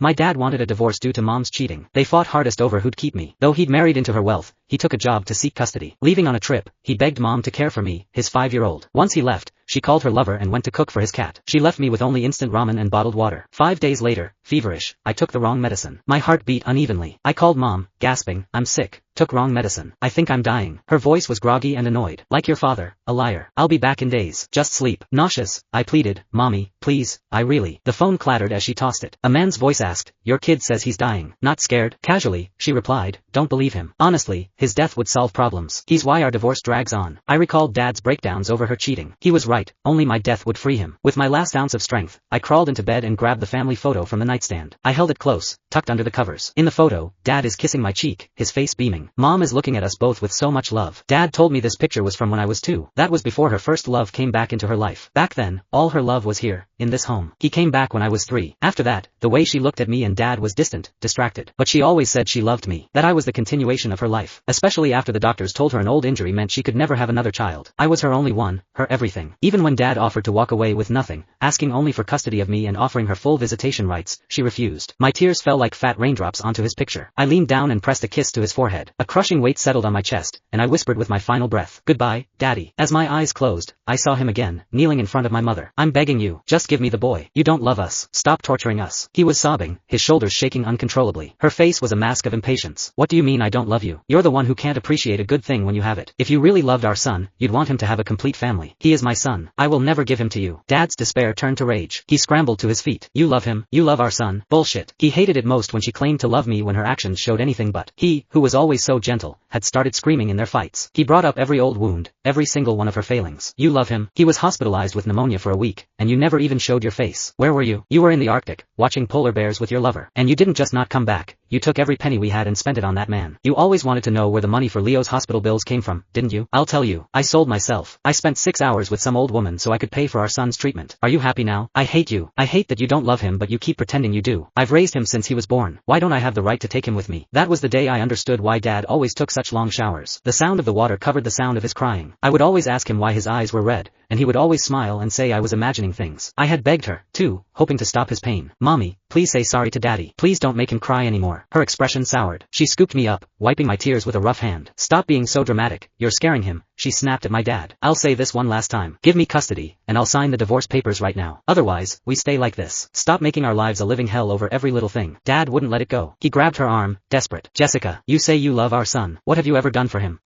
My dad wanted a divorce due to mom's cheating. They fought hardest over who'd keep me. Though he'd married into her wealth, he took a job to seek custody. Leaving on a trip, he begged mom to care for me, his 5-year-old. Once he left, she called her lover and went to cook for his cat. She left me with only instant ramen and bottled water. 5 days later, feverish, I took the wrong medicine. My heart beat unevenly. I called mom, gasping, I'm sick. Took wrong medicine. I think I'm dying. Her voice was groggy and annoyed. Like your father, a liar. I'll be back in days. Just sleep. Nauseous, I pleaded, Mommy, please, I really. The phone clattered as she tossed it. A man's voice asked, your kid says he's dying. Not scared? Casually, she replied, don't believe him. Honestly, his death would solve problems. He's why our divorce drags on. I recalled Dad's breakdowns over her cheating. He was right, only my death would free him. With my last ounce of strength, I crawled into bed and grabbed the family photo from the nightstand. I held it close, tucked under the covers. In the photo, Dad is kissing my cheek, his face beaming. Mom is looking at us both with so much love. Dad told me this picture was from when I was 2. That was before her first love came back into her life. Back then, all her love was here, in this home. He came back when I was 3. After that, the way she looked at me and Dad was distant, distracted. But she always said she loved me, that I was the continuation of her life. Especially after the doctors told her an old injury meant she could never have another child. I was her only one, her everything. Even when Dad offered to walk away with nothing, asking only for custody of me and offering her full visitation rights, she refused. My tears fell like fat raindrops onto his picture. I leaned down and pressed a kiss to his forehead. A crushing weight settled on my chest, and I whispered with my final breath, goodbye, Daddy. As my eyes closed, I saw him again, kneeling in front of my mother. I'm begging you, just give me the boy. You don't love us. Stop torturing us. He was sobbing, his shoulders shaking uncontrollably. Her face was a mask of impatience. What do you mean I don't love you? You're the one who can't appreciate a good thing when you have it. If you really loved our son, you'd want him to have a complete family. He is my son. I will never give him to you. Dad's despair turned to rage. He scrambled to his feet. You love him. You love our son. Bullshit. He hated it most when she claimed to love me when her actions showed anything but. He, who was always so gentle, had started screaming in their fights. He brought up every old wound, every single one of her failings. You love him. He was hospitalized with pneumonia for a week, and you never even showed your face. Where were you? You were in the Arctic, watching polar bears with your lover. And you didn't just not come back. You took every penny we had and spent it on that man. You always wanted to know where the money for Leo's hospital bills came from, didn't you? I'll tell you. I sold myself. I spent 6 hours with some old woman so I could pay for our son's treatment. Are you happy now? I hate you. I hate that you don't love him but you keep pretending you do. I've raised him since he was born. Why don't I have the right to take him with me? That was the day I understood why Dad always took such long showers. The sound of the water covered the sound of his crying. I would always ask him why his eyes were red, and he would always smile and say I was imagining things. I had begged her, too, hoping to stop his pain. Mommy, please say sorry to Daddy. Please don't make him cry anymore. Her expression soured. She scooped me up, wiping my tears with a rough hand. Stop being so dramatic. You're scaring him. She snapped at my dad. I'll say this one last time. Give me custody, and I'll sign the divorce papers right now. Otherwise, we stay like this. Stop making our lives a living hell over every little thing. Dad wouldn't let it go. He grabbed her arm, desperate. Jessica, you say you love our son. What have you ever done for him?